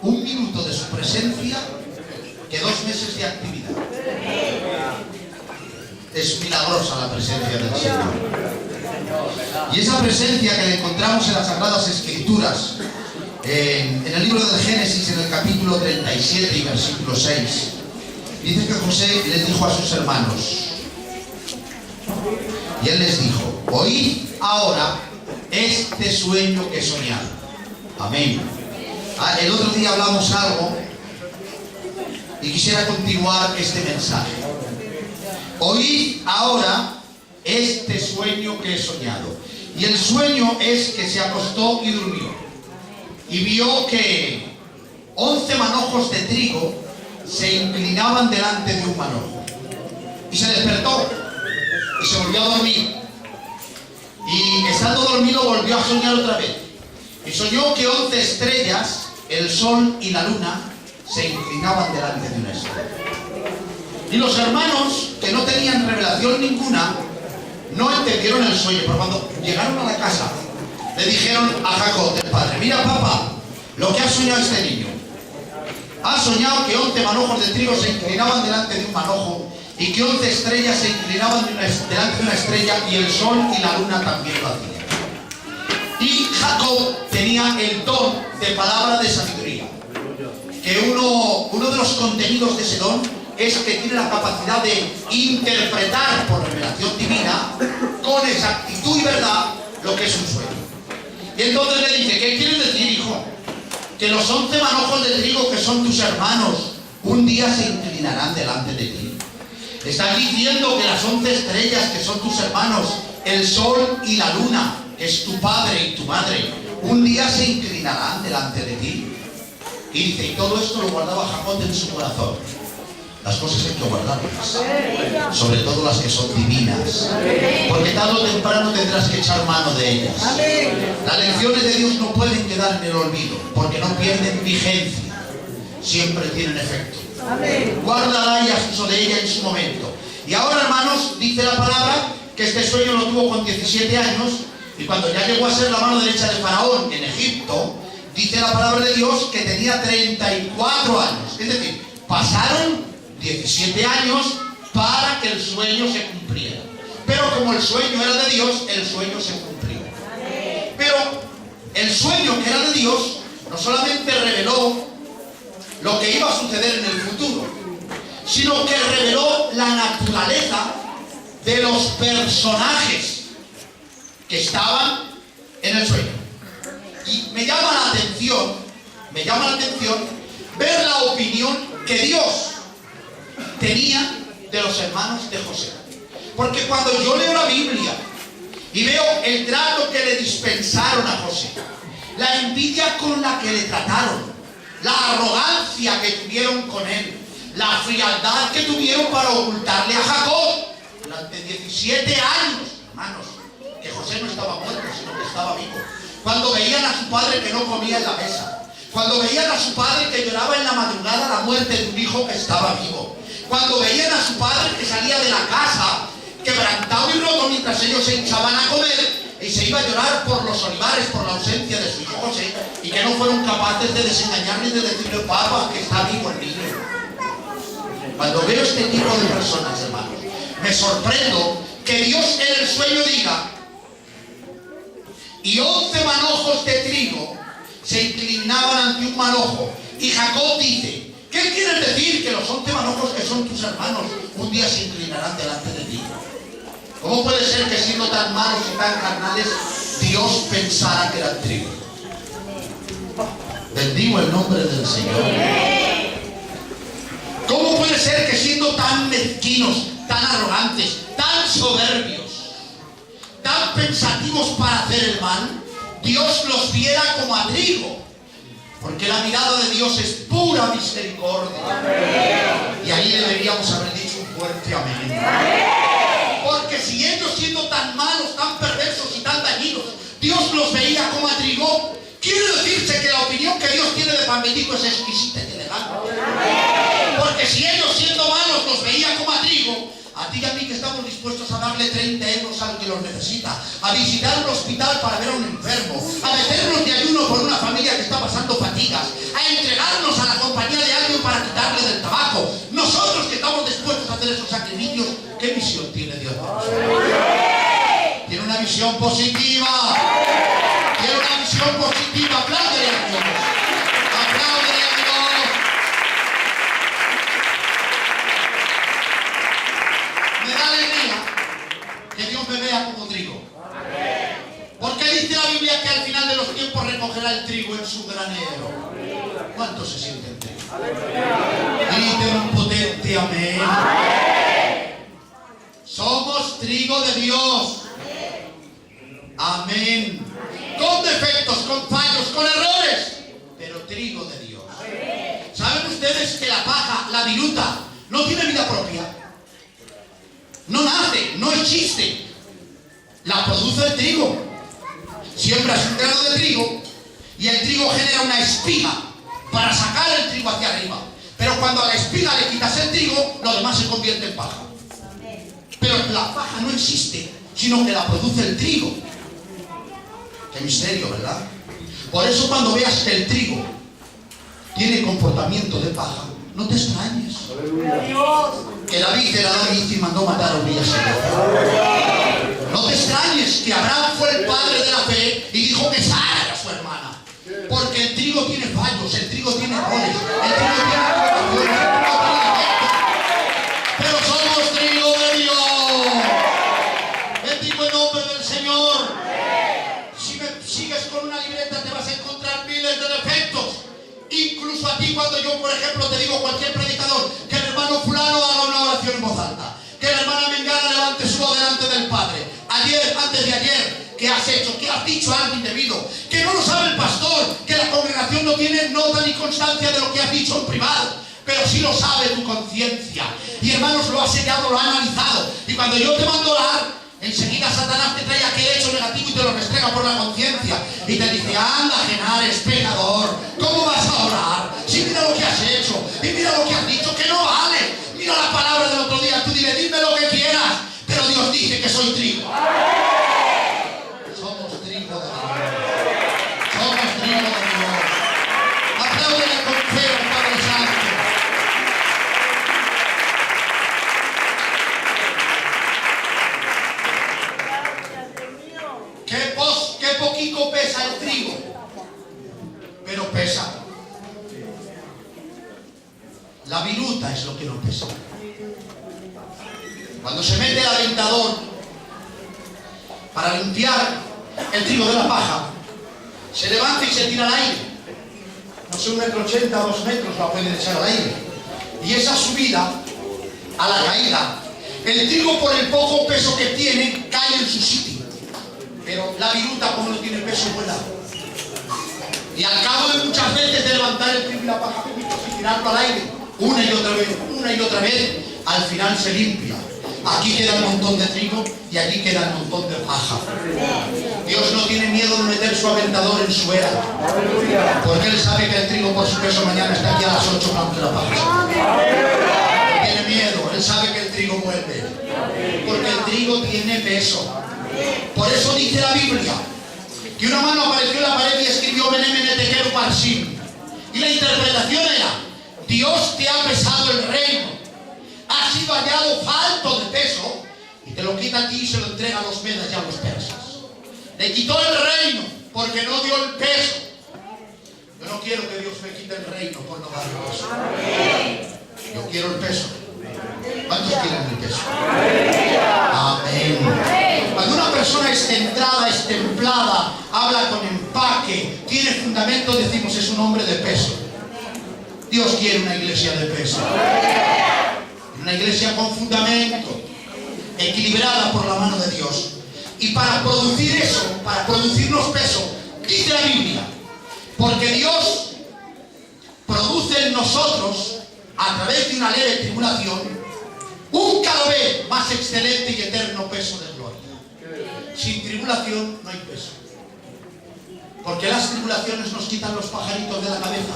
un minuto de su presencia que 2 meses de actividad. Es milagrosa la presencia del Señor. Y esa presencia que le encontramos en las Sagradas Escrituras, en el libro del Génesis, en el capítulo 37 y versículo 6, dice que José les dijo a sus hermanos, y él les dijo: oíd ahora este sueño que he soñado. Amén. El otro día hablamos algo y quisiera continuar este mensaje. Oíd ahora este sueño que he soñado. Y el sueño es que se acostó y durmió, y vio que 11 manojos de trigo se inclinaban delante de un manojo. Y se despertó y se volvió a dormir. Y estando dormido volvió a soñar otra vez. Y soñó que 11 estrellas, el sol y la luna, se inclinaban delante de una estrella. Y los hermanos, que no tenían revelación ninguna, no entendieron el sueño. Pero cuando llegaron a la casa, le dijeron a Jacob, el padre: mira, papá, lo que ha soñado este niño. Ha soñado que 11 manojos de trigo se inclinaban delante de un manojo, y que 11 estrellas se inclinaban delante de una estrella, y el sol y la luna también lo hacían. Y Jacob tenía el don de palabra de sabiduría, que uno de los contenidos de ese don es que tiene la capacidad de interpretar por revelación divina con exactitud y verdad lo que es un sueño. Y entonces le dice: ¿qué quieres decir, hijo? Que los 11 manojos de trigo que son tus hermanos un día se inclinarán delante de ti. Estás diciendo que las 11 estrellas que son tus hermanos, el sol y la luna, que es tu padre y tu madre, un día se inclinarán delante de ti. Y dice, y todo esto lo guardaba Jacob en su corazón. Las cosas hay que guardarlas, sobre todo las que son divinas, porque tarde o temprano tendrás que echar mano de ellas. Las lecciones de Dios no pueden quedar en el olvido, porque no pierden vigencia, siempre tienen efecto. Guárdala y haz uso de ella en su momento. Y ahora, hermanos, dice la palabra que este sueño lo tuvo con 17 años, y cuando ya llegó a ser la mano derecha de Faraón en Egipto, dice la palabra de Dios que tenía 34 años. Es decir, pasaron 17 años para que el sueño se cumpliera. Pero como el sueño era de Dios, el sueño se cumplió. Pero el sueño que era de Dios no solamente reveló lo que iba a suceder en el futuro, sino que reveló la naturaleza de los personajes que estaban en el sueño. Y me llama la atención ver la opinión que Dios tenía de los hermanos de José. Porque cuando yo leo la Biblia y veo el trato que le dispensaron a José, la envidia con la que le trataron, la arrogancia que tuvieron con él, la frialdad que tuvieron para ocultarle a Jacob durante 17 años, hermanos, que José no estaba muerto, sino que estaba vivo. Cuando veían a su padre que no comía en la mesa, cuando veían a su padre que lloraba en la madrugada la muerte de un hijo que estaba vivo, cuando veían a su padre que salía de la casa quebrantado y roto mientras ellos se hinchaban a comer, y se iba a llorar por los olivares, por la ausencia de su hijo José, y que no fueron capaces de desengañarle y de decirle: papá, que está vivo el niño. Cuando veo este tipo de personas, hermanos, me sorprendo que Dios en el sueño diga: y 11 manojos de trigo se inclinaban ante un manojo. Y Jacob dice: ¿qué quieres decir? Que los 11 manojos que son tus hermanos un día se inclinarán delante de ti. ¿Cómo puede ser que, siendo tan malos y tan carnales, Dios pensara que eran trigo? Bendigo el nombre del Señor. ¿Cómo puede ser que, siendo tan mezquinos, tan arrogantes, tan soberbios, tan pensativos para hacer el mal, Dios los viera como a trigo? Porque la mirada de Dios es pura misericordia. Y ahí deberíamos haber dicho un fuerte amén. Porque si ellos, siendo tan malos, tan perversos y tan dañinos, Dios los veía como a trigo, quiere decirse que la opinión que Dios tiene de Pambetico es exquisita y elegante. Porque si ellos, siendo malos, los veía como a trigo, a ti y a mí, que estamos dispuestos a darle 30 euros al que los necesita, a visitar un hospital para ver a un enfermo, a meternos de ayuno por una familia que está pasando fatigas, a entregarnos recogerá el trigo en su granero. ¿Cuántos se sienten trigo? Griten un potente amén. Somos trigo de Dios. Amén. Con defectos, con fallos, con errores, pero trigo de Dios. ¿Saben ustedes que la paja, la viruta, no tiene vida propia? No nace, no existe. La produce el trigo. Siembras un grano de trigo y el trigo genera una espiga para sacar el trigo hacia arriba. Pero cuando a la espiga le quitas el trigo, lo demás se convierte en paja. Pero la paja no existe, sino que la produce el trigo. Qué misterio, ¿verdad? Por eso cuando veas que el trigo tiene comportamiento de paja, no te extrañes. Que David era David y mandó matar a Urias. No te extrañes que Abraham fue el padre de la fe y dijo que Sara era su hermana. Porque el trigo tiene fallos, el trigo tiene errores, el trigo tiene equivocaciones, el trigo tiene defectos. Pero somos trigo de Dios. Bendigo el nombre del Señor. Si me sigues con una libreta te vas a encontrar miles de defectos. Incluso a ti cuando yo, por ejemplo, te digo cualquier predicador que el hermano fulano haga una oración en voz alta, que la hermana Mengana levante su voz delante del Padre. Ayer, antes de ayer, ¿qué has hecho? ¿Qué has dicho algo indebido? Que no lo sabe el pastor, que la congregación no tiene nota ni constancia de lo que has dicho en privado, pero sí lo sabe tu conciencia. Y hermanos, lo ha sellado, lo ha analizado. Y cuando yo te mando a orar, enseguida Satanás te trae aquel hecho negativo y te lo restrega por la conciencia. Y te dice, anda, Genares, pecador, ¿cómo vas a orar? Si mira lo que has hecho, y mira lo que has dicho, que no vale. Mira la palabra del otro día, tú dime lo que quieras, pero Dios dice que soy trigo. Somos trigo de Dios. Somos trigo de Dios. Apláudele con fe al Padre Santo. Qué poquito pesa el trigo, pero pesa. La viruta es lo que no pesa. Cuando se mete el aventador para limpiar el trigo de la paja, se levanta y se tira al aire. No sé, 1,80 m, 2 metros la pueden echar al aire. Y esa subida a la caída, el trigo por el poco peso que tiene cae en su sitio. Pero la viruta, como no tiene peso, vuela. Y al cabo de muchas veces de levantar el trigo y la paja y tirarlo al aire, una y otra vez, al final se limpia. Aquí queda un montón de trigo y allí queda un montón de paja. Dios no tiene miedo de meter su aventador en su era, porque Él sabe que el trigo por su peso mañana está aquí a las 8 aunque la paja. No tiene miedo, Él sabe que el trigo vuelve, porque el trigo tiene peso. Por eso dice la Biblia que una mano apareció en la pared y escribió Benemene Tekel Parsim. Y la interpretación era: Dios te ha pesado el reino, has sido hallado falto de peso y te lo quita a ti y se lo entrega a los medas y a los persas. Le quitó el reino porque no dio el peso. Yo no quiero que Dios me quite el reino por no dar el peso. Yo quiero el peso. ¿Cuántos quieren el peso? Amén. Cuando una persona es centrada, es templada, habla con empaque, tiene fundamento, decimos es un hombre de peso. Dios quiere una iglesia de peso. Una iglesia con fundamento, equilibrada por la mano de Dios. Y para producir eso, para producirnos peso, dice la Biblia, porque Dios produce en nosotros, a través de una leve tribulación, un cada vez más excelente y eterno peso de gloria. Sin tribulación no hay peso. Porque las tribulaciones nos quitan los pajaritos de la cabeza.